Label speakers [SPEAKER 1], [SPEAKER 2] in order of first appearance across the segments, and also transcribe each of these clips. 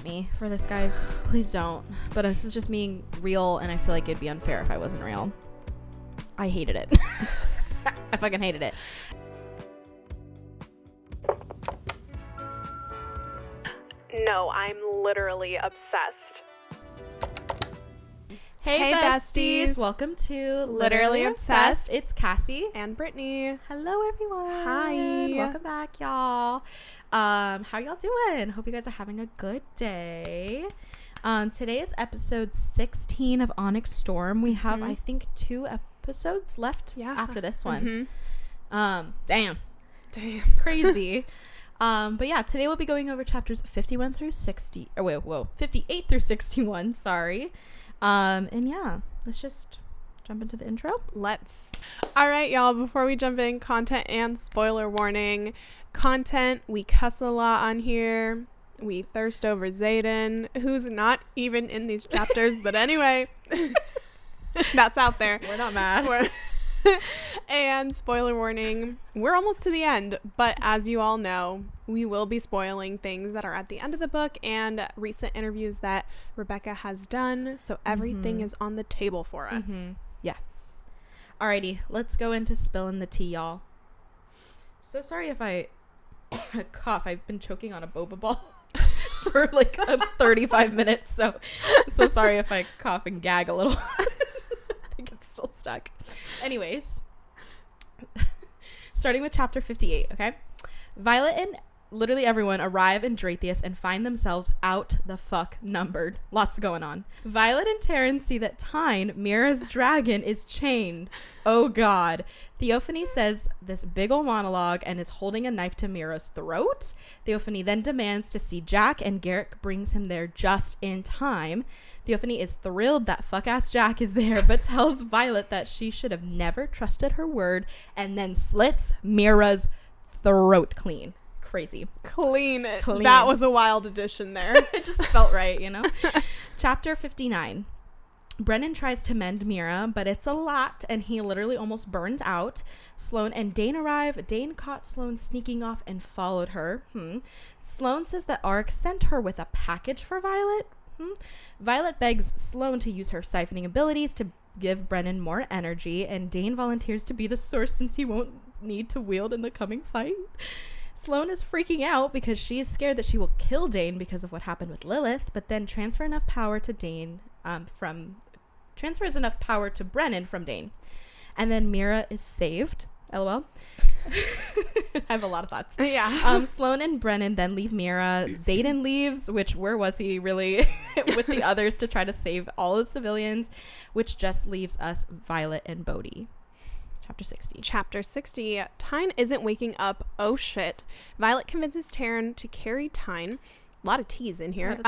[SPEAKER 1] hate me for this, guys. Please don't. But this is just me real, and I feel like it'd be unfair if I wasn't real. I hated it. I fucking hated it.
[SPEAKER 2] No, I'm literally obsessed.
[SPEAKER 1] Hey besties. Welcome to Literally Obsessed. It's Cassy.
[SPEAKER 2] And Brittany.
[SPEAKER 1] Hello, everyone.
[SPEAKER 2] Hi.
[SPEAKER 1] Welcome back, y'all. How y'all doing? Hope you guys are having a good day. Today is episode 16 of Onyx Storm. We have, I think, 2 episodes left after this one. Damn. Crazy. But yeah, today we'll be going over chapters 51 through 60. Oh, 58 through 61. Sorry. And yeah, let's just jump into the intro.
[SPEAKER 2] All right, y'all, before we jump in, content and spoiler warning. Content, we cuss a lot on here. We thirst over Zayden, who's not even in these chapters, but anyway, that's out there.
[SPEAKER 1] We're not mad.
[SPEAKER 2] And spoiler warning, we're almost to the end, but as you all know, we will be spoiling things that are at the end of the book and recent interviews that Rebecca has done, so everything is on the table for us.
[SPEAKER 1] Yes. Alrighty, let's go into spilling the tea, y'all. So sorry if I cough. I've been choking on a boba ball for like 35 minutes, so sorry if I cough and gag a little. I think it's still stuck. Anyways, starting with chapter 58, okay? Violet and literally everyone arrive in Dratheus and find themselves out the fuck numbered. Lots going on. Violet and Taryn see that Tyne, Mira's dragon, is chained. Oh god. Theophanie says this big ol' monologue and is holding a knife to Mira's throat. Theophanie then demands to see Jack, and Garrick brings him there just in time. Theophanie is thrilled that fuck-ass Jack is there, but tells Violet that she should have never trusted her word, and then slits Mira's throat clean. Crazy.
[SPEAKER 2] Clean. That was a wild addition there.
[SPEAKER 1] It just felt right, you know? Chapter 59. Brennan tries to mend Mira, but it's a lot, and he literally almost burns out. Sloane and Dane arrive. Dane caught Sloane sneaking off and followed her. Sloane says that Ark sent her with a package for Violet. Violet begs Sloane to use her siphoning abilities to give Brennan more energy, and Dane volunteers to be the source since he won't need to wield in the coming fight. Sloane is freaking out because she is scared that she will kill Dane because of what happened with Lilith, but then transfers enough power to Brennan from Dane. And then Mira is saved. LOL. I have a lot of thoughts.
[SPEAKER 2] Yeah.
[SPEAKER 1] Sloane and Brennan then leave Mira. Zayden leaves, which where was he really with the others to try to save all the civilians, which just leaves us Violet and Bodhi. Chapter 60.
[SPEAKER 2] Tyne isn't waking up. Oh shit. Violet convinces Taryn to carry Tyne, a lot of T's in here,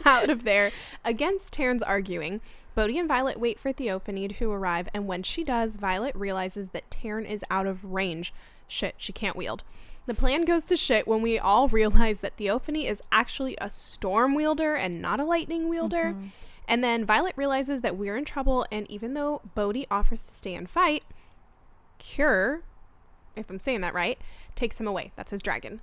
[SPEAKER 2] out of there against Taryn's arguing. Bodhi and Violet wait for Theophanie to arrive, and when she does, Violet realizes that Taryn is out of range. Shit, she can't wield. The plan goes to shit when we all realize that Theophanie is actually a storm wielder and not a lightning wielder. And then Violet realizes that we're in trouble, and even though Bodhi offers to stay and fight, Cure, if I'm saying that right, takes him away. That's his dragon.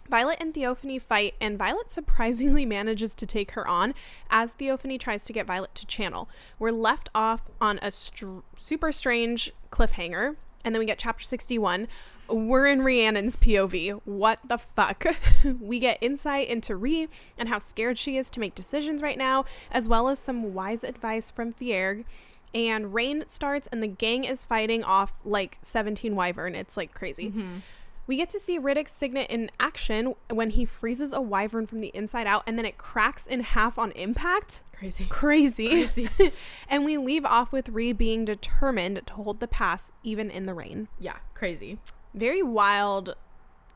[SPEAKER 2] Violet and Theophanie fight, and Violet surprisingly manages to take her on as Theophanie tries to get Violet to channel. We're left off on a super strange cliffhanger, and then we get chapter 61. We're in Rhiannon's POV. What the fuck? We get insight into Rhi and how scared she is to make decisions right now, as well as some wise advice from Fierg. And rain starts, and the gang is fighting off like 17 wyvern. It's like crazy. We get to see Riddick's signet in action when he freezes a wyvern from the inside out, and then it cracks in half on impact. Crazy. And we leave off with Rhi being determined to hold the pass even in the rain.
[SPEAKER 1] Yeah, crazy.
[SPEAKER 2] Very wild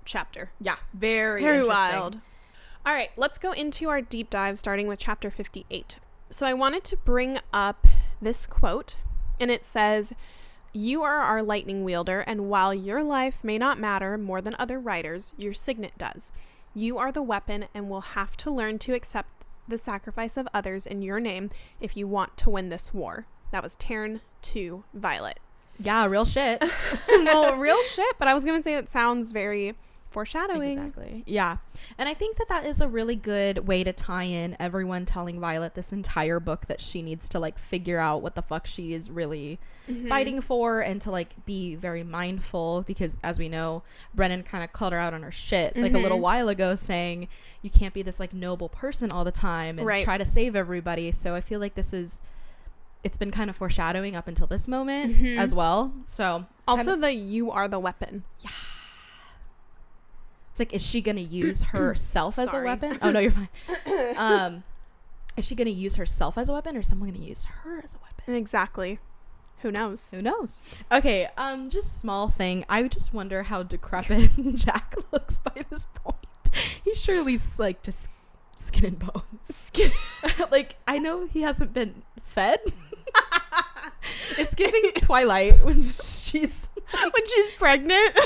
[SPEAKER 2] chapter.
[SPEAKER 1] Yeah, very
[SPEAKER 2] wild. All right, let's go into our deep dive, starting with chapter 58. So I wanted to bring up this quote, and it says, "You are our lightning wielder, and while your life may not matter more than other riders, your signet does. You are the weapon and will have to learn to accept the sacrifice of others in your name if you want to win this war." That was Taryn to Violet.
[SPEAKER 1] Yeah, real shit.
[SPEAKER 2] Well, real shit, but I was going to say it sounds very Foreshadowing.
[SPEAKER 1] Exactly. Yeah. And I think that is a really good way to tie in everyone telling Violet this entire book that she needs to like figure out what the fuck she is really fighting for, and to like be very mindful, because as we know, Brennan kind of called her out on her shit like a little while ago, saying you can't be this like noble person all the time and try to save everybody. So I feel like it's been kind of foreshadowing up until this moment as well. So
[SPEAKER 2] also you are the weapon.
[SPEAKER 1] Yeah. It's like, is she gonna use herself as a weapon? Oh no, you're fine. Is she gonna use herself as a weapon, or someone gonna use her as a weapon?
[SPEAKER 2] Exactly. Who knows?
[SPEAKER 1] Okay, just small thing. I just wonder how decrepit Jack looks by this point. He's surely like just skin and bones. Like, I know he hasn't been fed. It's giving Twilight when she's
[SPEAKER 2] pregnant.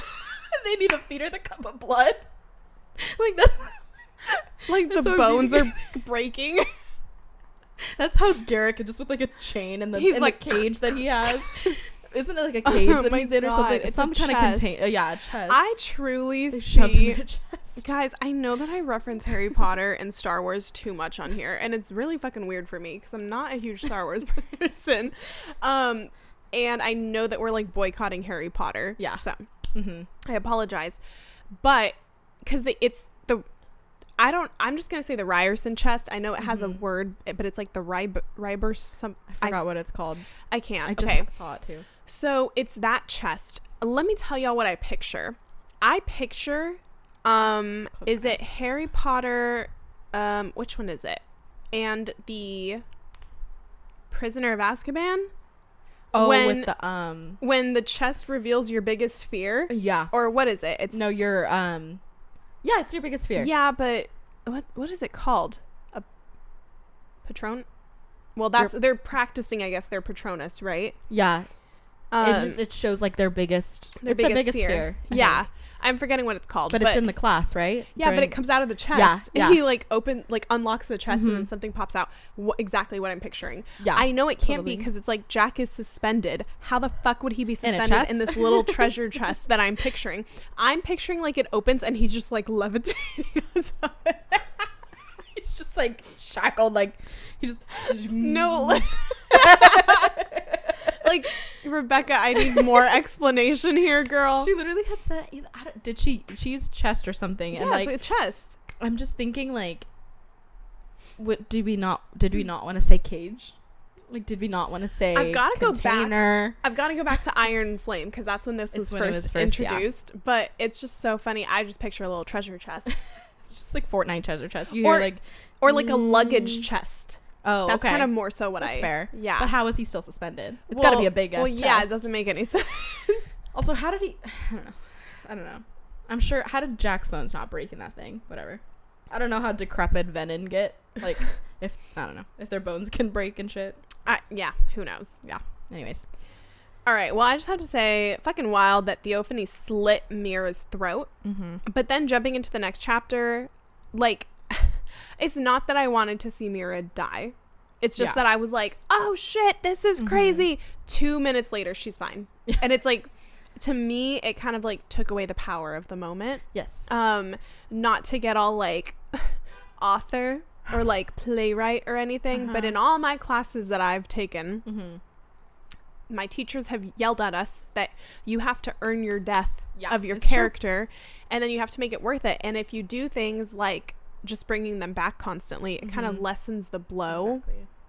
[SPEAKER 1] They need to feed her the cup of blood. Like, that's
[SPEAKER 2] like the bones are breaking.
[SPEAKER 1] That's how Garrick, just with like a chain and
[SPEAKER 2] he's
[SPEAKER 1] like the cage that he has. Isn't it like a cage that he's in or something?
[SPEAKER 2] It's
[SPEAKER 1] some kind of container. Yeah, a chest.
[SPEAKER 2] I truly see. Guys, I know that I reference Harry Potter and Star Wars too much on here, and it's really fucking weird for me because I'm not a huge Star Wars person. And I know that we're like boycotting Harry Potter.
[SPEAKER 1] Yeah.
[SPEAKER 2] So I apologize, but because I'm just gonna say the Ryerson chest. I know it has a word, but it's like the Ryber.
[SPEAKER 1] I forgot what it's called.
[SPEAKER 2] I can't.
[SPEAKER 1] I just saw it too.
[SPEAKER 2] So it's that chest. Let me tell y'all what I picture. Is it Harry Potter? Which one is it? And the Prisoner of Azkaban.
[SPEAKER 1] Oh,
[SPEAKER 2] with the when the chest reveals your biggest fear.
[SPEAKER 1] Yeah.
[SPEAKER 2] Or what is it? It's
[SPEAKER 1] your yeah, it's your biggest fear.
[SPEAKER 2] Yeah, but what is it called? A Patron? Well, they're practicing, I guess, their Patronus, right?
[SPEAKER 1] Yeah. It shows like their biggest fear.
[SPEAKER 2] Yeah. I'm forgetting what it's called.
[SPEAKER 1] But it's in the class, right?
[SPEAKER 2] Yeah, but it comes out of the chest.
[SPEAKER 1] Yeah.
[SPEAKER 2] He unlocks the chest and then something pops out. Exactly what I'm picturing. Yeah. I know it can't be because it's like Jack is suspended. How the fuck would he be suspended in this little treasure chest that I'm picturing? I'm picturing like it opens and he's just like levitating.
[SPEAKER 1] He's just like shackled, like he just
[SPEAKER 2] no. Like, Rebecca, I need more explanation here, girl.
[SPEAKER 1] She literally had said, did she used chest or something?
[SPEAKER 2] Yeah,
[SPEAKER 1] and like,
[SPEAKER 2] it's a chest.
[SPEAKER 1] I'm just thinking, like, did we not want to say cage? Like, did we not want to say
[SPEAKER 2] I've got to go
[SPEAKER 1] back.
[SPEAKER 2] I've got to go back to Iron Flame because that's when this was first introduced. Yeah. But it's just so funny. I just picture a little treasure chest.
[SPEAKER 1] It's just like Fortnite treasure chest. You hear like
[SPEAKER 2] a luggage chest.
[SPEAKER 1] Oh,
[SPEAKER 2] that's kind of more so what
[SPEAKER 1] that's fair.
[SPEAKER 2] Yeah.
[SPEAKER 1] But how is he still suspended? It's got to be a big ass chest.
[SPEAKER 2] Yeah, it doesn't make any sense.
[SPEAKER 1] Also, how did he? I don't know. I'm sure. How did Jack's bones not break in that thing? Whatever. I don't know how decrepit Venom get. Like, if their bones can break and shit.
[SPEAKER 2] Yeah. Who knows?
[SPEAKER 1] Yeah. Anyways.
[SPEAKER 2] All right. Well, I just have to say, fucking wild that Theophanie slit Mira's throat. But then jumping into the next chapter, like. It's not that I wanted to see Mira die. It's just that I was like, oh shit, this is crazy. 2 minutes later, she's fine. And it's like, to me, it kind of like took away the power of the moment.
[SPEAKER 1] Yes.
[SPEAKER 2] Not to get all like author or like playwright or anything, but in all my classes that I've taken, my teachers have yelled at us that you have to earn your death of your character, and then you have to make it worth it. And if you do things like just bringing them back constantly, it kind of lessens the blow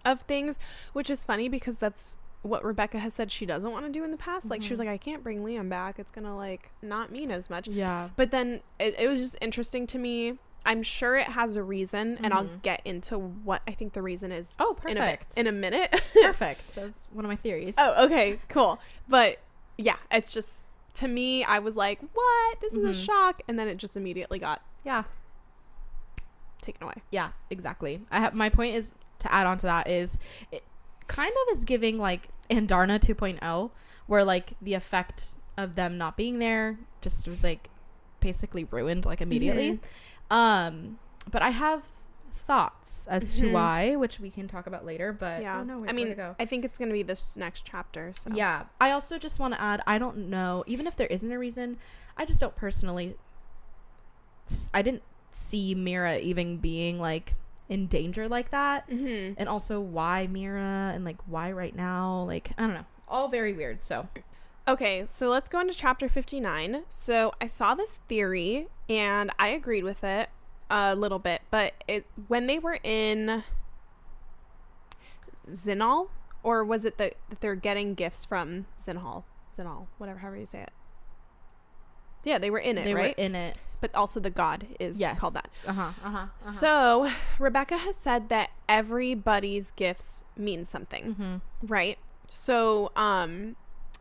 [SPEAKER 2] of things, which is funny because that's what Rebecca has said she doesn't want to do in the past. Like, she was like, I can't bring Liam back. It's gonna like not mean as much. Yeah. But then it was just interesting to me. I'm sure it has a reason, and I'll get into what I think the reason is.
[SPEAKER 1] Oh, perfect.
[SPEAKER 2] In a minute.
[SPEAKER 1] Perfect. That's one of my theories.
[SPEAKER 2] Oh, okay, cool. But yeah, it's just, to me, I was like, what? This is a shock. And then it just immediately got taken away.
[SPEAKER 1] Yeah, exactly. My point is, to add on to that, is it kind of is giving like Andarna 2.0, where like the effect of them not being there just was like basically ruined like immediately. But I have thoughts as to why, which we can talk about later, but
[SPEAKER 2] I think it's gonna be this next chapter, so
[SPEAKER 1] yeah. I also just want to add, I don't know, even if there isn't a reason, I just don't personally see Mira even being like in danger like that.
[SPEAKER 2] Mm-hmm.
[SPEAKER 1] And also why Mira and like why right now, like I don't know, all very weird. So
[SPEAKER 2] okay, so let's go into chapter 59. So I saw this theory and I agreed with it a little bit, but when they were in Zinal, or was it that they're getting gifts from Zinal, whatever, however you say it. Yeah, they were in it, right?
[SPEAKER 1] They were in it.
[SPEAKER 2] But also the god is called that. So Rebecca has said that everybody's gifts mean something, right? So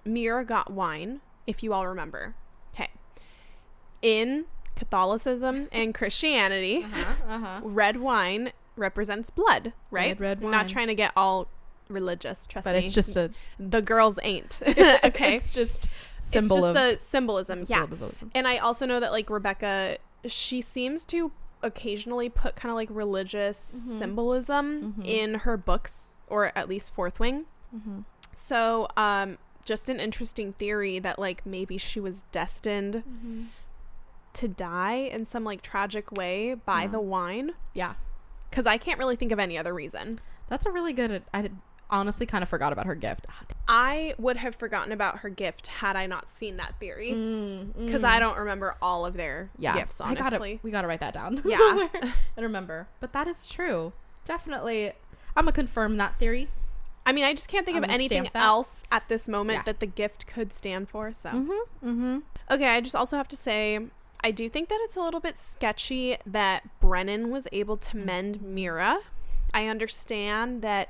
[SPEAKER 2] Mira got wine, if you all remember. Okay. In Catholicism and Christianity, red wine represents blood, right?
[SPEAKER 1] Red wine.
[SPEAKER 2] I'm not trying to get all religious, trust me.
[SPEAKER 1] But it's just
[SPEAKER 2] the girls ain't. Okay.
[SPEAKER 1] It's just
[SPEAKER 2] It's just a symbolism. Yeah.
[SPEAKER 1] Symbolism.
[SPEAKER 2] And I also know that like Rebecca, she seems to occasionally put kind of like religious symbolism in her books, or at least Fourth Wing. So just an interesting theory that like maybe she was destined to die in some like tragic way by the wine.
[SPEAKER 1] Yeah.
[SPEAKER 2] Because I can't really think of any other reason.
[SPEAKER 1] That's a really good... I honestly kind of forgot about her gift.
[SPEAKER 2] I would have forgotten about her gift had I not seen that theory. Because I don't remember all of their gifts, honestly.
[SPEAKER 1] We gotta write that down.
[SPEAKER 2] Yeah.
[SPEAKER 1] And remember. But that is true. Definitely. I'm gonna confirm that theory.
[SPEAKER 2] I mean, I just can't think of anything else at this moment that the gift could stand for. So. Okay, I just also have to say... I do think that it's a little bit sketchy that Brennan was able to mend Mira. I understand that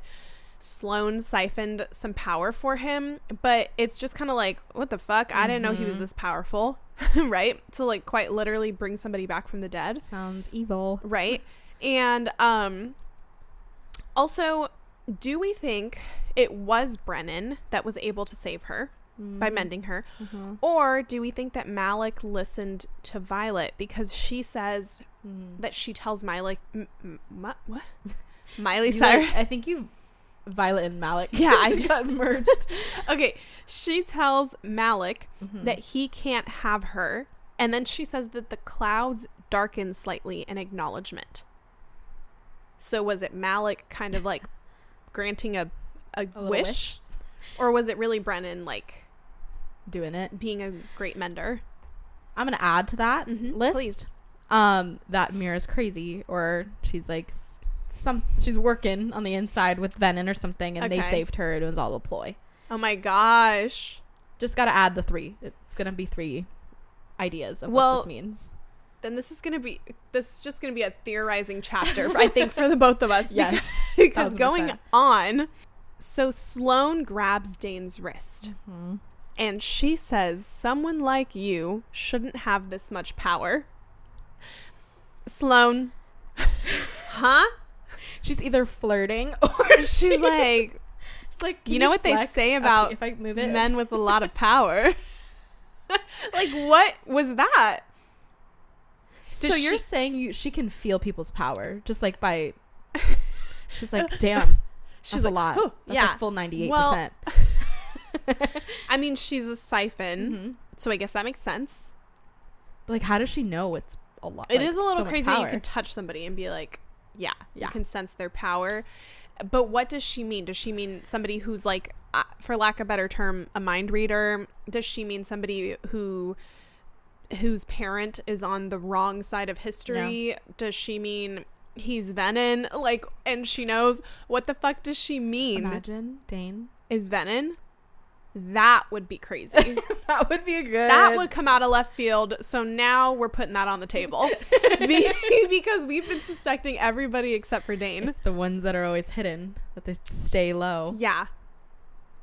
[SPEAKER 2] Sloane siphoned some power for him, but it's just kind of like, what the fuck? I didn't know he was this powerful, right? To like quite literally bring somebody back from the dead.
[SPEAKER 1] Sounds evil.
[SPEAKER 2] Right? And also, do we think it was Brennan that was able to save her? By mending her, or do we think that Malik listened to Violet, because she says that she tells Malik what Miley Cyrus,
[SPEAKER 1] I think you Violet and Malik
[SPEAKER 2] I
[SPEAKER 1] got merged.
[SPEAKER 2] Okay, she tells Malik that he can't have her, and then she says that the clouds darken slightly in acknowledgement. So was it Malik kind of like granting a wish? Or was it really Brennan like
[SPEAKER 1] doing it,
[SPEAKER 2] being a great mender?
[SPEAKER 1] I'm gonna add to that list.
[SPEAKER 2] Please.
[SPEAKER 1] That Mira's crazy, or she's like she's working on the inside with Venom or something, and they saved her. It was all a ploy.
[SPEAKER 2] Oh my gosh!
[SPEAKER 1] Just gotta add the 3. It's gonna be 3 ideas of what this means.
[SPEAKER 2] Then this is just gonna be a theorizing chapter, I think, for the both of us.
[SPEAKER 1] Yes,
[SPEAKER 2] because going on. So Sloane grabs Dane's wrist and she says, someone like you shouldn't have this much power. Sloane, huh?
[SPEAKER 1] She's either flirting or she's like,
[SPEAKER 2] you know what they say about
[SPEAKER 1] if I move it,
[SPEAKER 2] men with a lot of power? Like, what was that?
[SPEAKER 1] So you're saying she can feel people's power just like by, she's like, damn. She's like, a lot. That's like full 98%. Well,
[SPEAKER 2] I mean, she's a siphon, so I guess that makes sense.
[SPEAKER 1] But like, how does she know it's a lot?
[SPEAKER 2] It is a little crazy that you can touch somebody and be like, you can sense their power. But what does she mean? Does she mean somebody who's like, for lack of a better term, a mind reader? Does she mean somebody whose parent is on the wrong side of history? No. Does she mean he's Venom, like, and she knows? What the fuck does she mean?
[SPEAKER 1] Imagine Dane
[SPEAKER 2] is Venom. That would be crazy.
[SPEAKER 1] That would be good.
[SPEAKER 2] That would come out of left field. So now we're putting that on the table because we've been suspecting everybody except for Dane.
[SPEAKER 1] It's the ones that are always hidden, that they stay low.
[SPEAKER 2] Yeah,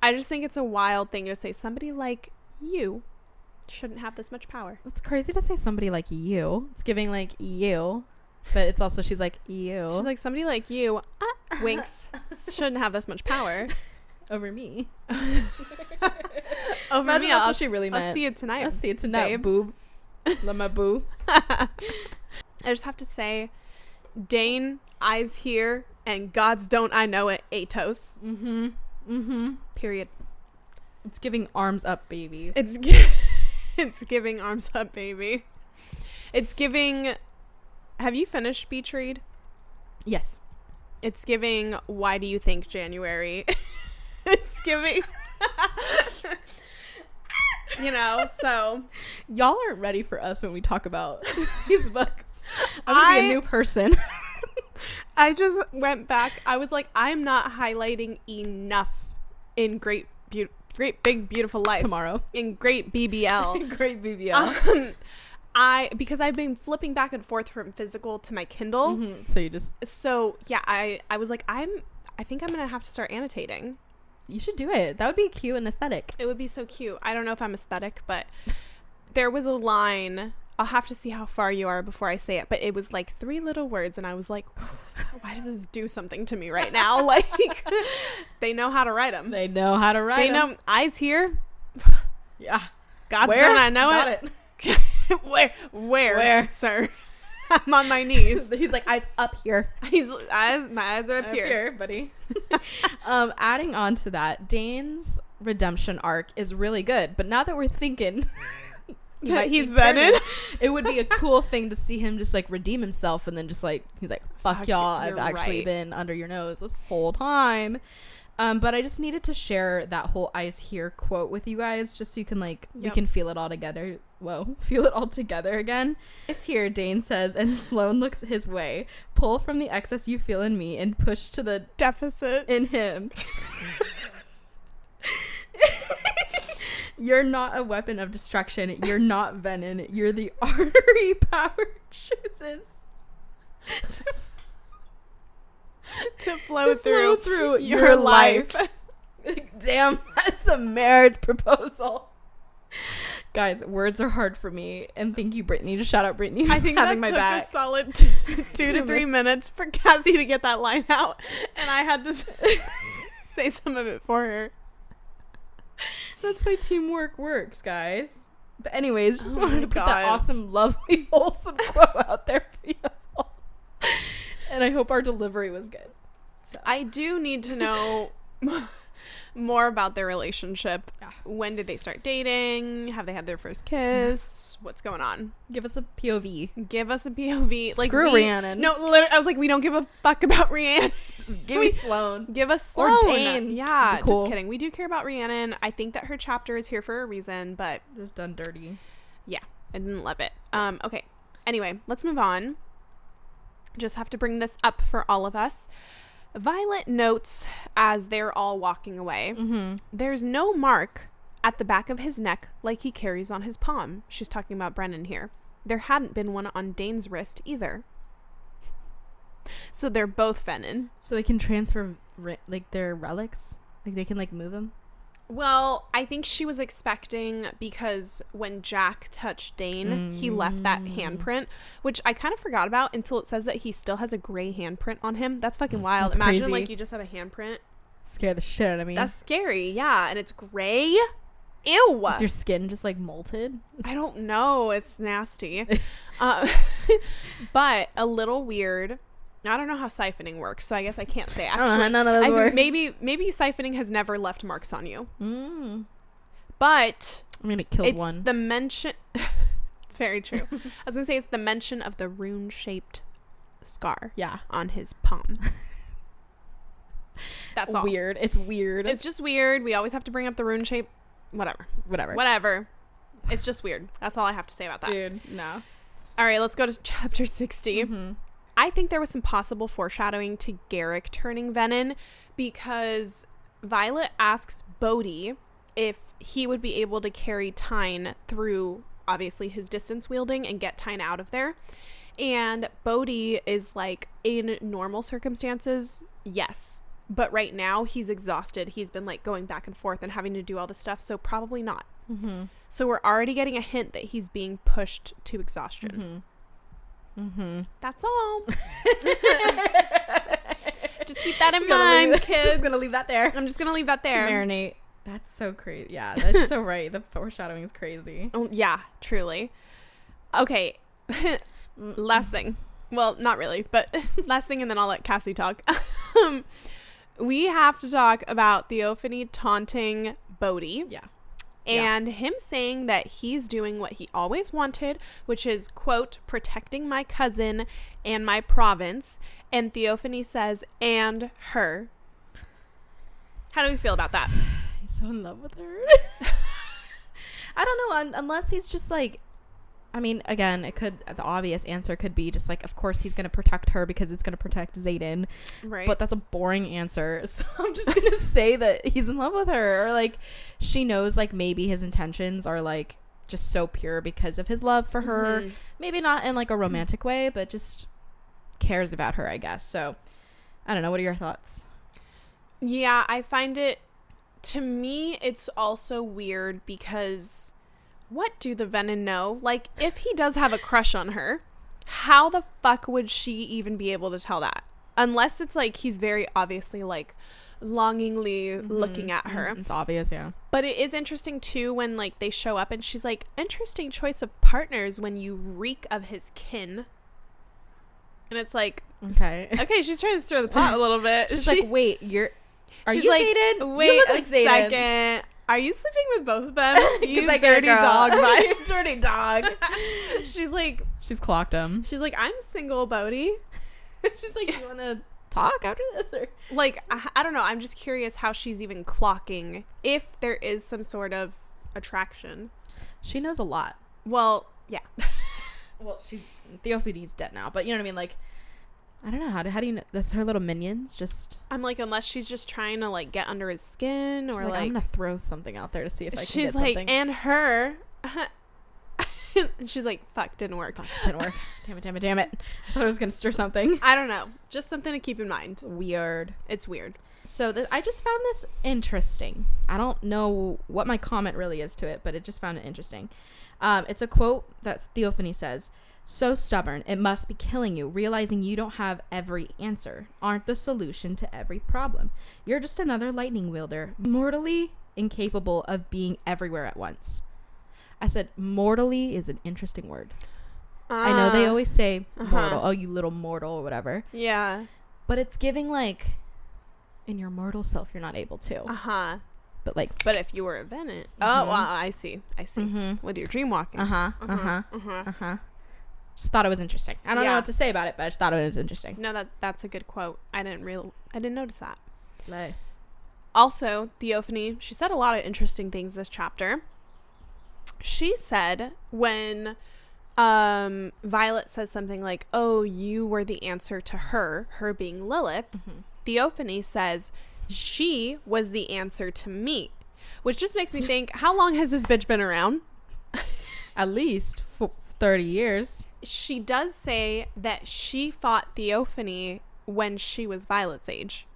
[SPEAKER 2] I just think it's a wild thing to say somebody like you shouldn't have this much power.
[SPEAKER 1] It's crazy to say somebody like you. It's giving like you. But it's also, she's like, ew.
[SPEAKER 2] She's like, somebody like you, winks, shouldn't have this much power.
[SPEAKER 1] Over me.
[SPEAKER 2] Over me.
[SPEAKER 1] That's what she really meant.
[SPEAKER 2] I'll see you tonight.
[SPEAKER 1] I'll see you tonight, babe. Boob. Let my boo.
[SPEAKER 2] I just have to say, Dane, eyes here, and God's don't I know it, Atos. Period.
[SPEAKER 1] It's giving arms up, baby.
[SPEAKER 2] It's giving arms up, baby. It's giving. Have you finished Beach Read?
[SPEAKER 1] Yes.
[SPEAKER 2] It's giving. Why do you think January? It's giving. So
[SPEAKER 1] y'all aren't ready for us when we talk about these books. I'm gonna be a new person.
[SPEAKER 2] I just went back. I was like, I'm not highlighting enough in Great Big Beautiful Life
[SPEAKER 1] tomorrow.
[SPEAKER 2] In Great BBL.
[SPEAKER 1] Great BBL.
[SPEAKER 2] Because I've been flipping back and forth from physical to my Kindle.
[SPEAKER 1] Mm-hmm.
[SPEAKER 2] So yeah, I was like, I think I'm gonna have to start annotating.
[SPEAKER 1] You should do it. That would be cute and aesthetic.
[SPEAKER 2] It would be so cute. I don't know if I'm aesthetic, but there was a line. I'll have to see how far you are before I say it, but it was like 3 little words, and I was like, why does this do something to me right now? Like, they know how to write them.
[SPEAKER 1] They know how to write them.
[SPEAKER 2] They know. Eyes here.
[SPEAKER 1] Yeah.
[SPEAKER 2] God's done. I know it. Where, sir? I'm on my knees.
[SPEAKER 1] He's like, eyes up here.
[SPEAKER 2] My eyes are up here,
[SPEAKER 1] buddy. Adding on to that, Dane's redemption arc is really good, but now that we're thinking
[SPEAKER 2] he's venom,
[SPEAKER 1] it would be a cool thing to see him just like redeem himself, and then just like he's like, fuck y'all, I've actually been under your nose this whole time. But I just needed to share that whole eyes here quote with you guys, just so you can like, we can feel it all together. Feel it all together again. Eyes here, Dane says, and Sloane looks his way. Pull from the excess you feel in me and push to the
[SPEAKER 2] deficit
[SPEAKER 1] in him. You're not a weapon of destruction. You're not venom. You're the artery power chooses
[SPEAKER 2] to flow through
[SPEAKER 1] your life. Damn, that's a marriage proposal. Guys, words are hard for me, and thank you, Brittany. Just shout out Brittany.
[SPEAKER 2] I think
[SPEAKER 1] having
[SPEAKER 2] that took
[SPEAKER 1] my back.
[SPEAKER 2] A solid 2 to 3 minutes for Cassy to get that line out, and I had to say some of it for her.
[SPEAKER 1] That's why teamwork works, guys. But anyways, just wanted to put that awesome, lovely, wholesome quote out there for you. And I hope our delivery was good.
[SPEAKER 2] So. I do need to know more about their relationship. Yeah. When did they start dating? Have they had their first kiss? What's going on?
[SPEAKER 1] Give us a POV.
[SPEAKER 2] Screw
[SPEAKER 1] Rhiannon.
[SPEAKER 2] No, literally, I was like, we don't give a fuck about Rhiannon.
[SPEAKER 1] Just give me Sloane.
[SPEAKER 2] Give us Sloane.
[SPEAKER 1] Or Dane.
[SPEAKER 2] Yeah,
[SPEAKER 1] cool.
[SPEAKER 2] Just kidding. We do care about Rhiannon. I think that her chapter is here for a reason, but
[SPEAKER 1] just done dirty.
[SPEAKER 2] Yeah, I didn't love it. Okay. Anyway, let's move on. Just have to bring this up for all of us. Violet notes as they're all walking away, there's no mark at the back of his neck like he carries on his palm. She's talking about Brennan here. There hadn't been one on Dane's wrist either. So they're both venom.
[SPEAKER 1] So they can transfer like their relics? Like they can like move them?
[SPEAKER 2] Well, I think she was expecting, because when Jack touched Dane, he left that handprint, which I kind of forgot about until it says that he still has a gray handprint on him. That's fucking wild.
[SPEAKER 1] That's
[SPEAKER 2] Imagine
[SPEAKER 1] crazy.
[SPEAKER 2] Like you just have a handprint.
[SPEAKER 1] Scare the shit out of me.
[SPEAKER 2] That's scary. Yeah. And it's gray. Ew.
[SPEAKER 1] Is your skin just like molted?
[SPEAKER 2] I don't know. It's nasty. But a little weird. I don't know how siphoning works, so I guess I can't say. Actually,
[SPEAKER 1] none of those works.
[SPEAKER 2] Maybe siphoning has never left marks on you. But
[SPEAKER 1] I mean, it killed one.
[SPEAKER 2] It's the mention. It's very true. I was gonna say it's the mention of the rune-shaped scar.
[SPEAKER 1] Yeah,
[SPEAKER 2] on his palm. That's all.
[SPEAKER 1] Weird. It's weird.
[SPEAKER 2] It's just weird. We always have to bring up the rune shape. Whatever. It's just weird. That's all I have to say about that.
[SPEAKER 1] Dude, no.
[SPEAKER 2] All right, let's go to chapter 60. I think there was some possible foreshadowing to Garrick turning venom, because Violet asks Bodhi if he would be able to carry Tyne through, obviously, his distance wielding and get Tyne out of there. And Bodhi is like, in normal circumstances, yes. But right now, he's exhausted. He's been like going back and forth and having to do all this stuff. So probably not. So we're already getting a hint that he's being pushed to exhaustion. That's all. Just keep that in mind, kids.
[SPEAKER 1] I'm just gonna leave that there.
[SPEAKER 2] Marinate.
[SPEAKER 1] That's so crazy. Yeah, that's so right. The foreshadowing is crazy.
[SPEAKER 2] Oh, yeah, truly. Okay. Last thing. Well, not really, but last thing, and then I'll let Cassy talk. We have to talk about Theophanie taunting Bodhi.
[SPEAKER 1] Yeah.
[SPEAKER 2] and him saying that he's doing what he always wanted, which is, quote, protecting my cousin and my province. And Theophany says, and her. How do we feel about that?
[SPEAKER 1] He's so in love with her. I don't know, unless he's just like, I mean, again, the obvious answer could be just like, of course he's going to protect her because it's going to protect Xaden.
[SPEAKER 2] Right.
[SPEAKER 1] But that's a boring answer. So I'm just going to say that he's in love with her, or like she knows like maybe his intentions are like just so pure because of his love for her. Maybe not in like a romantic way, but just cares about her, I guess. So I don't know. What are your thoughts?
[SPEAKER 2] Yeah, I find it, to me, it's also weird because what do the Venom know? Like, if he does have a crush on her, how the fuck would she even be able to tell that? Unless it's like he's very obviously like longingly looking at her.
[SPEAKER 1] It's obvious, yeah.
[SPEAKER 2] But it is interesting too when like they show up and she's like, interesting choice of partners when you reek of his kin. And it's like, okay, she's trying to stir the pot a little bit.
[SPEAKER 1] She's like, wait, are you
[SPEAKER 2] like,
[SPEAKER 1] Xaden?
[SPEAKER 2] Wait
[SPEAKER 1] you look
[SPEAKER 2] a
[SPEAKER 1] like Xaden.
[SPEAKER 2] Second. Are you sleeping with both of them? You
[SPEAKER 1] like
[SPEAKER 2] dirty dog.
[SPEAKER 1] You dirty dog.
[SPEAKER 2] She's
[SPEAKER 1] clocked him.
[SPEAKER 2] She's like, I'm single, Bodhi.
[SPEAKER 1] She's like, you want to talk after this? Or?
[SPEAKER 2] Like, I don't know. I'm just curious how she's even clocking if there is some sort of attraction.
[SPEAKER 1] She knows a lot.
[SPEAKER 2] Well, yeah.
[SPEAKER 1] Well, Theophany's dead now, but you know what I mean? Like, I don't know. How do you know? That's her little minions. Just,
[SPEAKER 2] I'm like, unless she's just trying to like get under his skin, or like
[SPEAKER 1] I'm gonna throw something out there to see if I can
[SPEAKER 2] she's
[SPEAKER 1] get something.
[SPEAKER 2] like, and her. She's like, fuck, didn't work.
[SPEAKER 1] Damn it. I thought I was gonna stir something.
[SPEAKER 2] I don't know. Just something to keep in mind.
[SPEAKER 1] Weird.
[SPEAKER 2] It's weird.
[SPEAKER 1] So I just found this interesting. I don't know what my comment really is to it, but it just found it interesting. It's a quote that Theophany says. So stubborn, it must be killing you, realizing you don't have every answer, aren't the solution to every problem. You're just another lightning wielder, mortally incapable of being everywhere at once. I said, mortally is an interesting word. I know they always say mortal, oh, you little mortal, or whatever.
[SPEAKER 2] Yeah.
[SPEAKER 1] But it's giving like, in your mortal self, you're not able to. But like.
[SPEAKER 2] But if you were a Venom. Oh, well, I see. With your dream walking.
[SPEAKER 1] Just thought it was interesting. I don't know what to say about it, but I just thought it was interesting.
[SPEAKER 2] No, that's a good quote. I didn't notice that.
[SPEAKER 1] Slay.
[SPEAKER 2] Also, Theophany, she said a lot of interesting things this chapter. She said when Violet says something like, oh, you were the answer to her being Lilith, Theophany says she was the answer to me, which just makes me think, how long has this bitch been around?
[SPEAKER 1] At least 30 years.
[SPEAKER 2] She does say that she fought Theophany when she was Violet's age.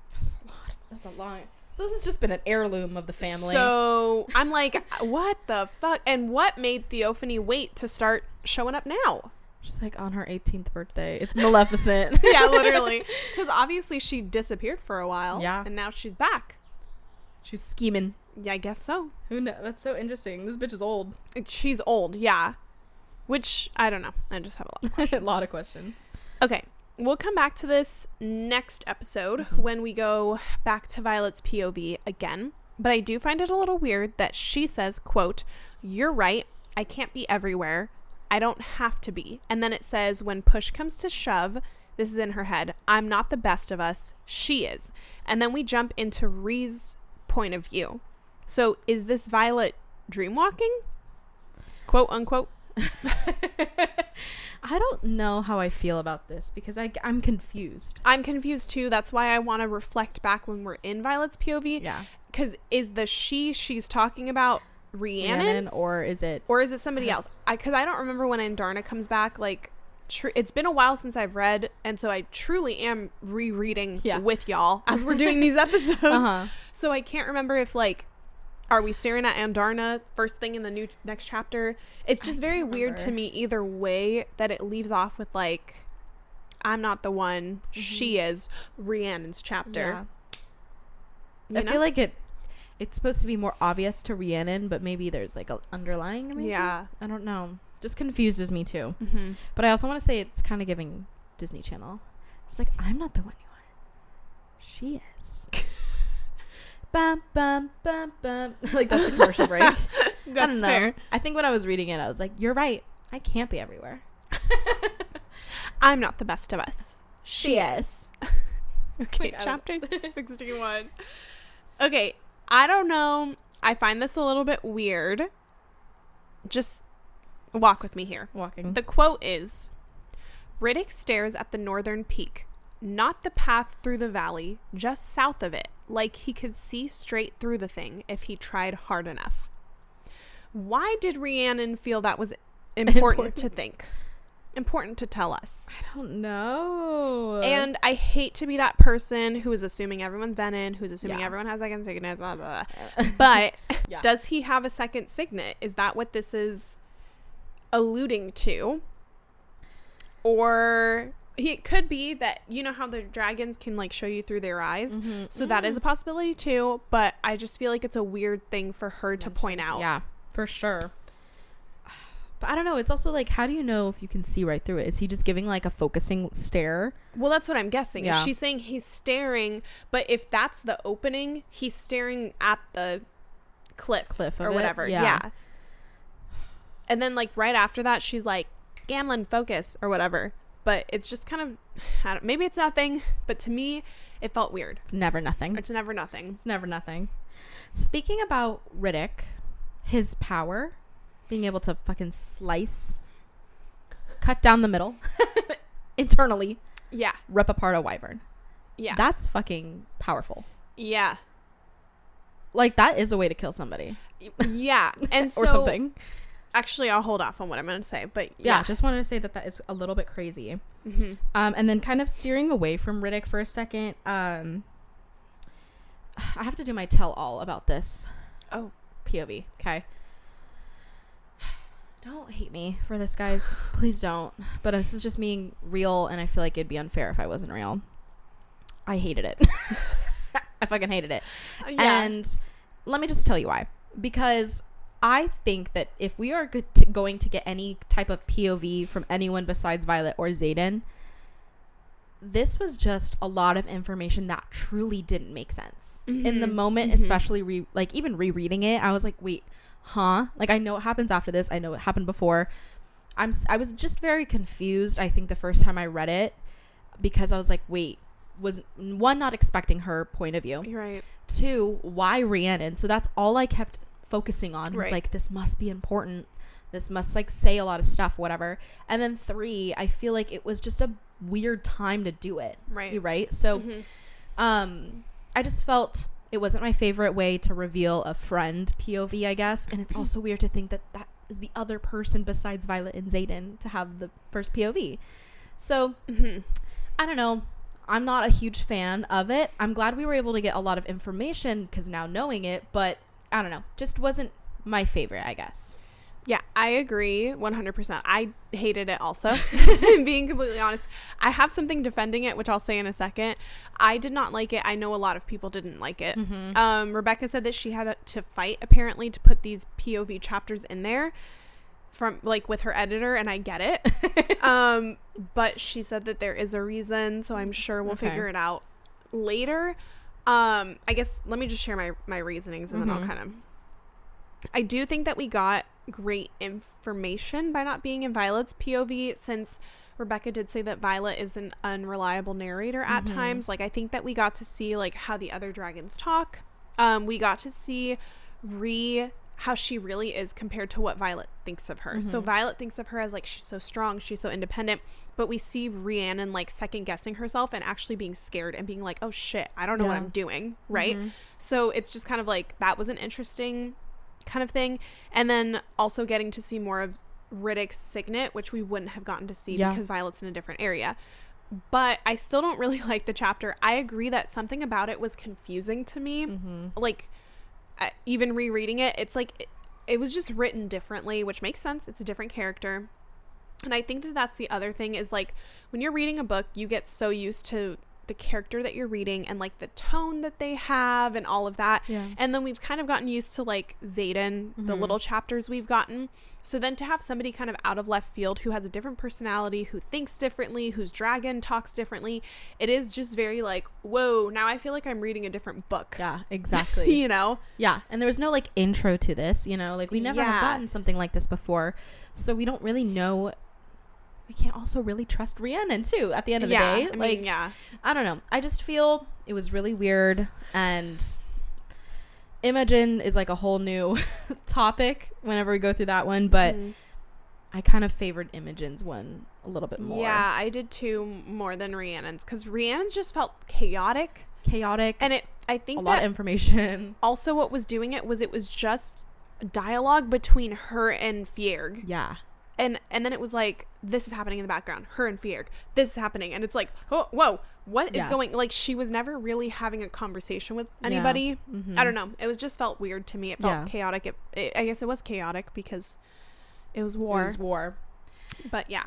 [SPEAKER 1] That's a long. So this has just been an heirloom of the family.
[SPEAKER 2] So I'm like, what the fuck? And what made Theophany wait to start showing up now?
[SPEAKER 1] She's like, on her 18th birthday. It's Maleficent.
[SPEAKER 2] Yeah, literally. Because obviously she disappeared for a while.
[SPEAKER 1] Yeah.
[SPEAKER 2] And now she's back.
[SPEAKER 1] She's scheming.
[SPEAKER 2] Yeah, I guess so.
[SPEAKER 1] Who knows? That's so interesting. This bitch is old.
[SPEAKER 2] She's old, yeah. Which, I don't know. I just have a lot of questions.
[SPEAKER 1] A lot of questions.
[SPEAKER 2] Okay. We'll come back to this next episode when we go back to Violet's POV again. But I do find it a little weird that she says, quote, you're right. I can't be everywhere. I don't have to be. And then it says, when push comes to shove, this is in her head, I'm not the best of us. She is. And then we jump into Rhee's point of view. So is this Violet dreamwalking? Quote unquote.
[SPEAKER 1] I don't know how I feel about this because I'm confused.
[SPEAKER 2] I'm confused too. That's why I want to reflect back when we're in Violet's POV.
[SPEAKER 1] Yeah.
[SPEAKER 2] Because is the she's talking about Rhiannon?
[SPEAKER 1] Or is it
[SPEAKER 2] somebody else? Because I don't remember when Andarna comes back. Like, it's been a while since I've read, and so I truly am rereading with y'all as we're doing these episodes. So I can't remember if like, are we staring at Andarna first thing in the next chapter? It's just very weird to me either way that it leaves off with like, I'm not the one, she is, Rhiannon's chapter.
[SPEAKER 1] Yeah. I feel like it's supposed to be more obvious to Rhiannon, but maybe there's like an underlying maybe? Yeah. I don't know. Just confuses me too. But I also want to say it's kind of giving Disney Channel. It's like, I'm not the one you want. She is. Bum, bum, bum, bum. Like that's the commercial break.
[SPEAKER 2] That's fair.
[SPEAKER 1] I think when I was reading it, I was like, you're right. I can't be everywhere.
[SPEAKER 2] I'm not the best of us.
[SPEAKER 1] She is.
[SPEAKER 2] Okay, chapter 61. Okay, I don't know. I find this a little bit weird. Just walk with me here.
[SPEAKER 1] Walking.
[SPEAKER 2] The quote is, Riddick stares at the northern peak, not the path through the valley, just south of it, like he could see straight through the thing if he tried hard enough. Why did Rhiannon feel that was important to think? Important to tell us?
[SPEAKER 1] I don't know.
[SPEAKER 2] And I hate to be that person who is assuming everyone's venom, who's assuming everyone has second signet, blah, blah, blah. But does he have a second signet? Is that what this is alluding to? Or it could be that, you know how the dragons can like show you through their eyes. So that is a possibility too. But I just feel like it's a weird thing for her to point out.
[SPEAKER 1] Yeah, for sure. But I don't know. It's also like, how do you know if you can see right through it? Is he just giving like a focusing stare?
[SPEAKER 2] Well, that's what I'm guessing.
[SPEAKER 1] Yeah.
[SPEAKER 2] She's saying he's staring, but if that's the opening, he's staring at the cliff or whatever. Yeah. And then like right after that, she's like, Gamlin, focus or whatever. But it's just kind of, maybe it's nothing, but to me, it felt weird.
[SPEAKER 1] It's never nothing.
[SPEAKER 2] It's never nothing.
[SPEAKER 1] It's never nothing. Speaking about Riddick, his power, being able to fucking slice, cut down the middle, internally, rip apart a wyvern. Yeah. That's fucking powerful.
[SPEAKER 2] Yeah.
[SPEAKER 1] Like, that is a way to kill somebody.
[SPEAKER 2] Yeah. And so,
[SPEAKER 1] or something.
[SPEAKER 2] Actually, I'll hold off on what I'm going to say, but
[SPEAKER 1] yeah, just wanted to say that is a little bit crazy. And then kind of steering away from Riddick for a second. I have to do my tell all about this.
[SPEAKER 2] Oh,
[SPEAKER 1] POV. Okay. Don't hate me for this, guys. Please don't. But this is just me real, and I feel like it'd be unfair if I wasn't real. I hated it. I fucking hated it. Yeah. And let me just tell you why. Because I think that if we are going to get any type of POV from anyone besides Violet or Xaden, this was just a lot of information that truly didn't make sense. In the moment, especially even rereading it, I was like, wait, huh? Like, I know it happens after this. I know it happened before. I was just very confused, I think, the first time I read it, because I was like, wait, was one, not expecting her point of view.
[SPEAKER 2] You're right.
[SPEAKER 1] Two, why Rhiannon? So that's all I kept focusing on, was like, this must be important. This must like say a lot of stuff, whatever. And then three, I feel like it was just a weird time to do it. Right. So I just felt it wasn't my favorite way to reveal a friend POV, I guess. And it's also weird to think that that is the other person besides Violet and Xaden to have the first POV. So I don't know. I'm not a huge fan of it. I'm glad we were able to get a lot of information because now knowing it, but I don't know, just wasn't my favorite, I guess.
[SPEAKER 2] Yeah, I agree 100%. I hated it also, being completely honest. I have something defending it, which I'll say in a second. I did not like it. I know a lot of people didn't like it. Rebecca said that she had to fight, apparently, to put these POV chapters in there from like with her editor, and I get it. But she said that there is a reason, so I'm sure we'll figure it out later. I guess let me just share my reasonings, and then I'll kind of... I do think that we got great information by not being in Violet's POV, since Rebecca did say that Violet is an unreliable narrator at times. Like, I think that we got to see like how the other dragons talk. We got to see how she really is compared to what Violet thinks of her. So Violet thinks of her as like, she's so strong, she's so independent, but we see Rhiannon like second guessing herself and actually being scared and being like, oh shit, I don't know what I'm doing, right? So it's just kind of like, that was an interesting kind of thing. And then also getting to see more of Riddick's signet, which we wouldn't have gotten to see because Violet's in a different area. But I still don't really like the chapter. I agree that something about it was confusing to me. Like, even rereading it, it's like it was just written differently, which makes sense. It's a different character. And I think that that's the other thing, is like, when you're reading a book, you get so used to the character that you're reading and like the tone that they have and all of that.
[SPEAKER 1] Yeah.
[SPEAKER 2] And then we've kind of gotten used to like Xaden, the little chapters we've gotten. So then to have somebody kind of out of left field who has a different personality, who thinks differently, whose dragon talks differently, it is just very like, whoa, now I feel like I'm reading a different book.
[SPEAKER 1] Yeah, exactly.
[SPEAKER 2] You know?
[SPEAKER 1] Yeah. And there was no like intro to this, you know, like we never have gotten something like this before. So we don't really know. We can't also really trust Rhiannon too at the end of the day.
[SPEAKER 2] I
[SPEAKER 1] like,
[SPEAKER 2] mean, yeah.
[SPEAKER 1] I don't know. I just feel it was really weird, and Imogen is like a whole new topic whenever we go through that one, but I kind of favored Imogen's one a little bit more.
[SPEAKER 2] Yeah, I did too, more than Rhiannon's, because Rhiannon's just felt chaotic. And I think
[SPEAKER 1] a lot of information.
[SPEAKER 2] Also what was doing it was just dialogue between her and Fierg.
[SPEAKER 1] Yeah.
[SPEAKER 2] And then it was like, this is happening in the background, her and Fierg, this is happening, and it's like, oh, whoa, what is going, like, she was never really having a conversation with anybody. I don't know, it was just felt weird to me. It felt chaotic. I guess it was chaotic because it was war. But yeah,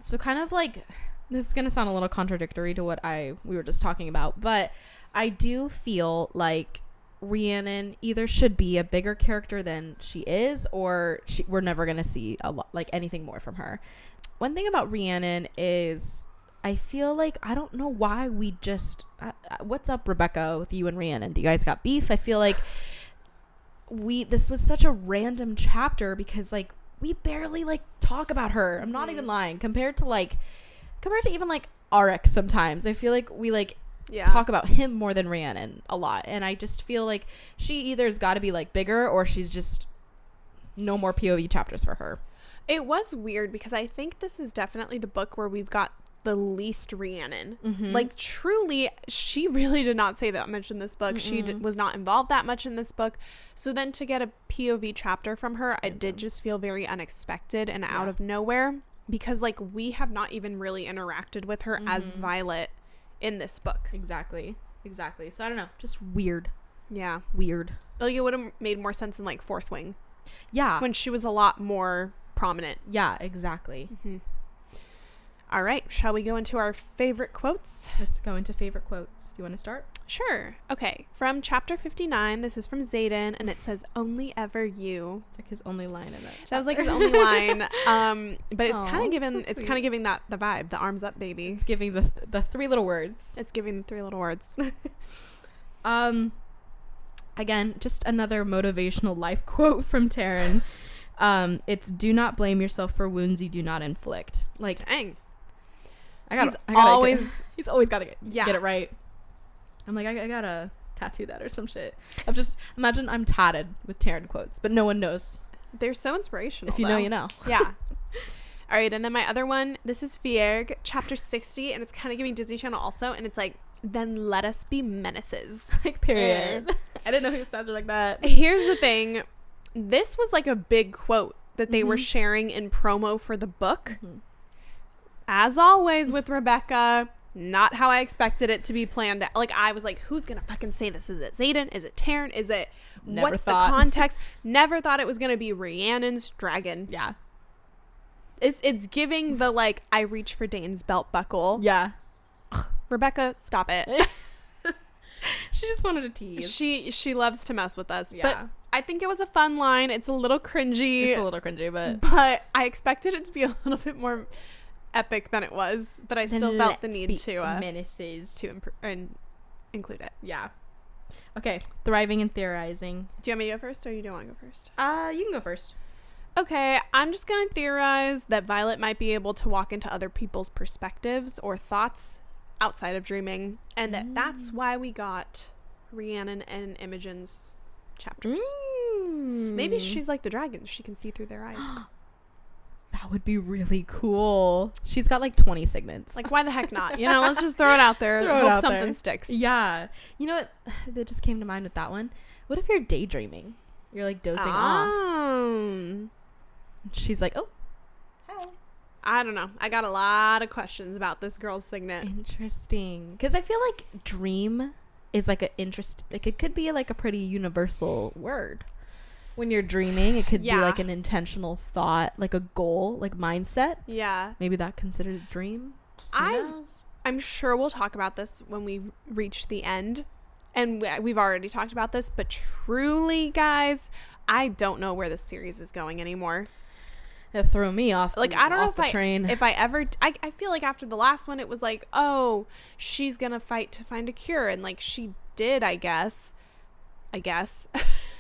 [SPEAKER 1] so kind of like, this is gonna sound a little contradictory to what we were just talking about, but I do feel like Rhiannon either should be a bigger character than she is, or we're never gonna see a lot, like anything more from her. One thing about Rhiannon is I feel like I don't know why we just what's up, Rebecca, with you and Rhiannon? Do you guys got beef? I feel like this was such a random chapter because like we barely like talk about her. I'm not even lying. Compared to even like RX sometimes. I feel like we like talk about him more than Rhiannon a lot, and I just feel like she either has got to be like bigger, or she's just no more POV chapters for her.
[SPEAKER 2] It was weird because I think this is definitely the book where we've got the least Rhiannon. Like truly, she really did not say that much in this book. She was not involved that much in this book, so then to get a POV chapter from her, it did just feel very unexpected and out of nowhere, because like we have not even really interacted with her as Violet in this book.
[SPEAKER 1] Exactly. So I don't know, just weird.
[SPEAKER 2] Like it would have made more sense in like Fourth Wing, when she was a lot more prominent.
[SPEAKER 1] Exactly.
[SPEAKER 2] All right, shall we go into our favorite quotes?
[SPEAKER 1] Let's go into favorite quotes. Do you want to start?
[SPEAKER 2] Sure. Okay, from chapter 59, this is from Xaden, and it says, "Only ever you."
[SPEAKER 1] It's like his only line in it.
[SPEAKER 2] That was like his only line. But it's kind of giving that the vibe, the arms up baby.
[SPEAKER 1] It's giving the three little words.
[SPEAKER 2] It's giving the three little words.
[SPEAKER 1] Again, just another motivational life quote from Taryn. It's, "Do not blame yourself for wounds you do not inflict." Like,
[SPEAKER 2] dang.
[SPEAKER 1] he's always got to get it right. I'm like, I gotta tattoo that or some shit. I've just imagine I'm tatted with Taryn quotes, but no one knows.
[SPEAKER 2] They're so inspirational.
[SPEAKER 1] If you know, you know.
[SPEAKER 2] Yeah. All right, and then my other one, this is Fierg, chapter 60, and it's kind of giving Disney Channel also, and it's like, "Then let us be menaces."
[SPEAKER 1] Like, period. I didn't know he sounded like that.
[SPEAKER 2] Here's the thing. This was like a big quote that they were sharing in promo for the book. As always with Rebecca, not how I expected it to be planned out. Like, I was like, who's gonna fucking say this? Is it Xaden? Is it Taryn? Is it what's the context? Never thought it was gonna be Rhiannon's dragon.
[SPEAKER 1] Yeah.
[SPEAKER 2] It's giving the like, I reach for Dane's belt buckle.
[SPEAKER 1] Yeah.
[SPEAKER 2] Ugh, Rebecca, stop it.
[SPEAKER 1] She just wanted to tease.
[SPEAKER 2] She loves to mess with us.
[SPEAKER 1] Yeah.
[SPEAKER 2] But I think it was a fun line. It's a little cringy. But I expected it to be a little bit more epic than it was. But I still felt the need to
[SPEAKER 1] menaces
[SPEAKER 2] to include it.
[SPEAKER 1] Yeah. Okay. Thriving and theorizing.
[SPEAKER 2] Do you want me to go first, or you don't want to go first?
[SPEAKER 1] You can go first.
[SPEAKER 2] Okay, I'm just gonna theorize that Violet might be able to walk into other people's perspectives or thoughts outside of dreaming, and that's why we got Rhiannon and Imogen's chapters. Maybe she's like the dragons. She can see through their eyes.
[SPEAKER 1] That would be really cool. She's got like 20 segments.
[SPEAKER 2] Like, why the heck not? You know, let's just throw it out there. Hope something sticks.
[SPEAKER 1] Yeah. You know what? That just came to mind with that one. What if you're daydreaming? You're like dozing off. She's like, "Oh, hi."
[SPEAKER 2] I don't know. I got a lot of questions about this girl's signet.
[SPEAKER 1] Interesting. Because I feel like dream is like it could be like a pretty universal word. When you're dreaming, it could be like an intentional thought, like a goal, like mindset.
[SPEAKER 2] Yeah.
[SPEAKER 1] Maybe that considered a dream.
[SPEAKER 2] I I'm sure we'll talk about this when we reach the end. And we've already talked about this, but truly, guys, I don't know where this series is going anymore.
[SPEAKER 1] It threw me off.
[SPEAKER 2] Like, I don't know
[SPEAKER 1] if
[SPEAKER 2] I ever, I feel like after the last one, it was like, oh, she's going to fight to find a cure. And like, she did, I guess.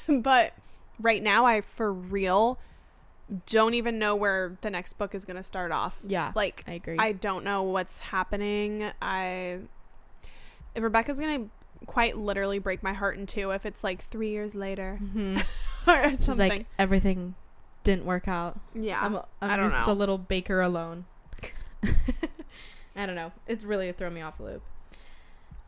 [SPEAKER 2] But right now, I for real don't even know where the next book is going to start off.
[SPEAKER 1] Yeah,
[SPEAKER 2] like,
[SPEAKER 1] I agree.
[SPEAKER 2] I don't know what's happening. Rebecca's going to quite literally break my heart in two if it's like 3 years later or
[SPEAKER 1] She's
[SPEAKER 2] something.
[SPEAKER 1] like, everything didn't work out.
[SPEAKER 2] Yeah,
[SPEAKER 1] I'm
[SPEAKER 2] I don't
[SPEAKER 1] just
[SPEAKER 2] know.
[SPEAKER 1] a little baker alone. I don't know. It's really thrown me off the loop.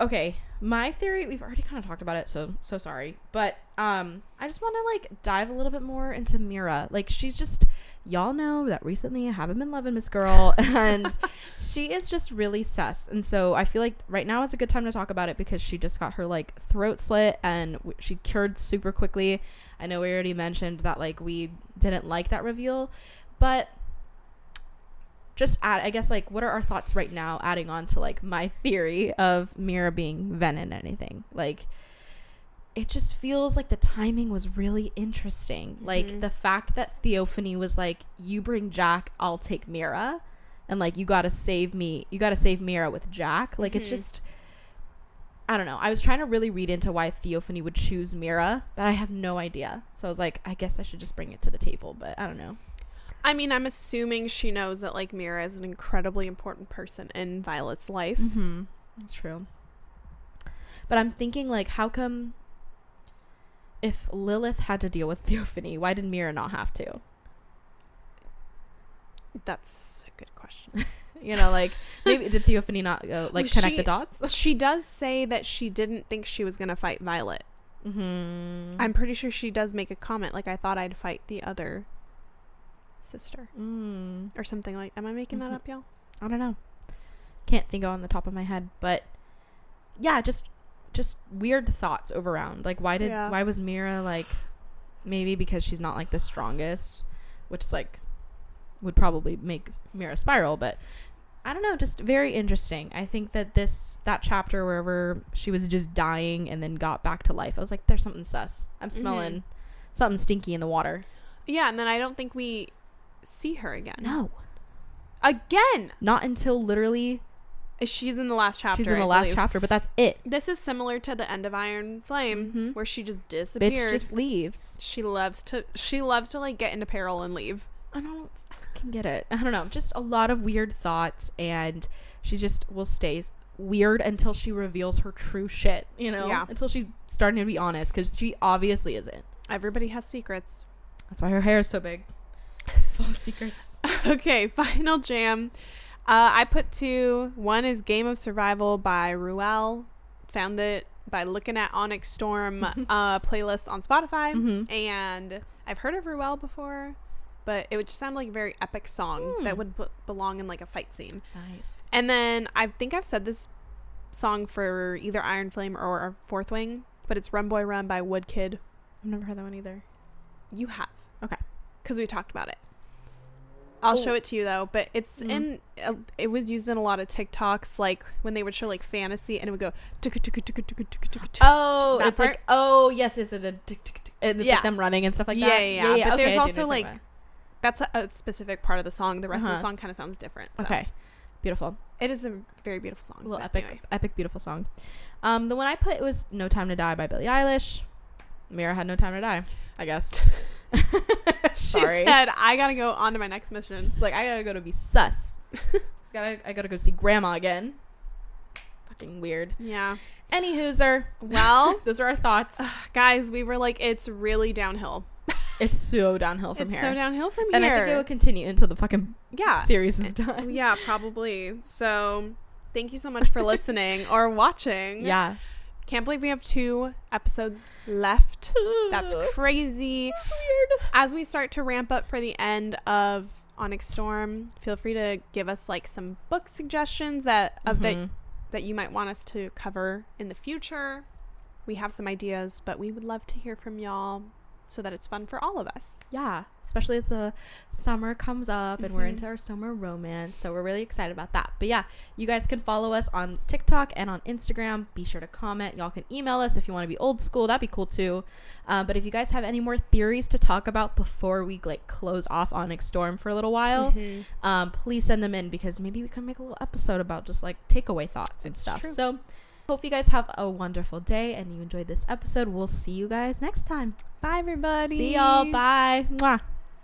[SPEAKER 1] Okay, my theory, we've already kind of talked about it, so sorry, but I just want to like dive a little bit more into Mira. Like, she's just, y'all know that recently I haven't been loving Miss Girl, and she is just really sus. And so I feel like right now is a good time to talk about it because she just got her like throat slit and she cured super quickly. I know we already mentioned that like we didn't like that reveal, but just add, I guess, like, what are our thoughts right now, adding on to like my theory of Mira being Venom anything? Like, it just feels like the timing was really interesting. Like, the fact that Theophanie was like, you bring Jack, I'll take Mira, and like, you gotta save Mira with Jack. Like, it's just, I don't know. I was trying to really read into why Theophanie would choose Mira, but I have no idea. So I was like, I guess I should just bring it to the table, but I don't know.
[SPEAKER 2] I mean, I'm assuming she knows that like Mira is an incredibly important person in Violet's life.
[SPEAKER 1] That's true. But I'm thinking, like, how come if Lilith had to deal with Theophanie, why did Mira not have to?
[SPEAKER 2] That's a good question.
[SPEAKER 1] You know, like, maybe did Theophanie not go, like, connect the dots?
[SPEAKER 2] She does say that she didn't think she was going to fight Violet. I'm pretty sure she does make a comment like, I thought I'd fight the other sister or something. Like, am I making that up, y'all?
[SPEAKER 1] I don't know, can't think on the top of my head, but yeah, just weird thoughts over around, like, why was Mira, like, maybe because she's not like the strongest, which is like would probably make Mira spiral, but I don't know, just very interesting. I think that that chapter wherever she was just dying and then got back to life, I was like, there's something sus. I'm smelling something stinky in the water. Yeah,
[SPEAKER 2] and then I don't think we see her again.
[SPEAKER 1] No.
[SPEAKER 2] Again.
[SPEAKER 1] Not until literally
[SPEAKER 2] she's in the last chapter.
[SPEAKER 1] She's in the last chapter, but that's it.
[SPEAKER 2] This is similar to the end of Iron Flame, where she just disappears.
[SPEAKER 1] Bitch just leaves.
[SPEAKER 2] She loves to like get into peril and leave.
[SPEAKER 1] I don't fucking get it. I don't know. Just a lot of weird thoughts, and she just will stay weird until she reveals her true shit, you know?
[SPEAKER 2] Yeah.
[SPEAKER 1] Until she's starting to be honest, because she obviously isn't.
[SPEAKER 2] Everybody has secrets.
[SPEAKER 1] That's why her hair is so big. Full of secrets.
[SPEAKER 2] Okay, final jam. I put 2. One is Game of Survival by Ruel. Found it by looking at Onyx Storm playlist on Spotify. And I've heard of Ruel before, but it would just sound like a very epic song that would belong in like a fight scene.
[SPEAKER 1] Nice.
[SPEAKER 2] And then I think I've said this song for either Iron Flame or Fourth Wing, but it's Run Boy Run by Woodkid.
[SPEAKER 1] I've never heard that one either.
[SPEAKER 2] You have.
[SPEAKER 1] Okay.
[SPEAKER 2] Because we talked about it. I'll show it to you though, but it's it was used in a lot of TikToks, like when they would show like fantasy and it would go
[SPEAKER 1] oh, it's like, oh yes, it's a and it's like them running and stuff like that.
[SPEAKER 2] Yeah. But there's also like, that's a specific part of the song. The rest of the song kind of sounds different. So.
[SPEAKER 1] Okay. Beautiful.
[SPEAKER 2] It is a very beautiful song.
[SPEAKER 1] A little epic, beautiful song. The one I put was No Time to Die by Billie Eilish. Mira had no time to die, I guess.
[SPEAKER 2] She said, I gotta go on to my next mission.
[SPEAKER 1] It's like, I gotta go to be sus. I gotta go see grandma again. Fucking weird.
[SPEAKER 2] Yeah.
[SPEAKER 1] Any hooser.
[SPEAKER 2] Well,
[SPEAKER 1] those are our thoughts.
[SPEAKER 2] Guys, we were like, it's really downhill.
[SPEAKER 1] It's so downhill from here.
[SPEAKER 2] It's so downhill from here.
[SPEAKER 1] And I think it will continue until the fucking series is done.
[SPEAKER 2] Yeah, probably. So thank you so much for listening or watching.
[SPEAKER 1] Yeah.
[SPEAKER 2] Can't believe we have 2 episodes left. That's crazy.
[SPEAKER 1] That's weird.
[SPEAKER 2] As we start to ramp up for the end of Onyx Storm, feel free to give us like some book suggestions that you might want us to cover in the future. We have some ideas, but we would love to hear from y'all. so that it's fun for all of us.
[SPEAKER 1] Yeah, especially as the summer comes up and we're into our summer romance. So we're really excited about that. But yeah, you guys can follow us on TikTok and on Instagram. Be sure to comment. Y'all can email us if you want to be old school. That'd be cool too. But if you guys have any more theories to talk about before we like close off Onyx Storm for a little while, please send them in, because maybe we can make a little episode about just like takeaway thoughts and stuff.
[SPEAKER 2] True.
[SPEAKER 1] So hope you guys have a wonderful day and you enjoyed this episode. We'll see you guys next time.
[SPEAKER 2] Bye, everybody.
[SPEAKER 1] See y'all. Bye. Mwah.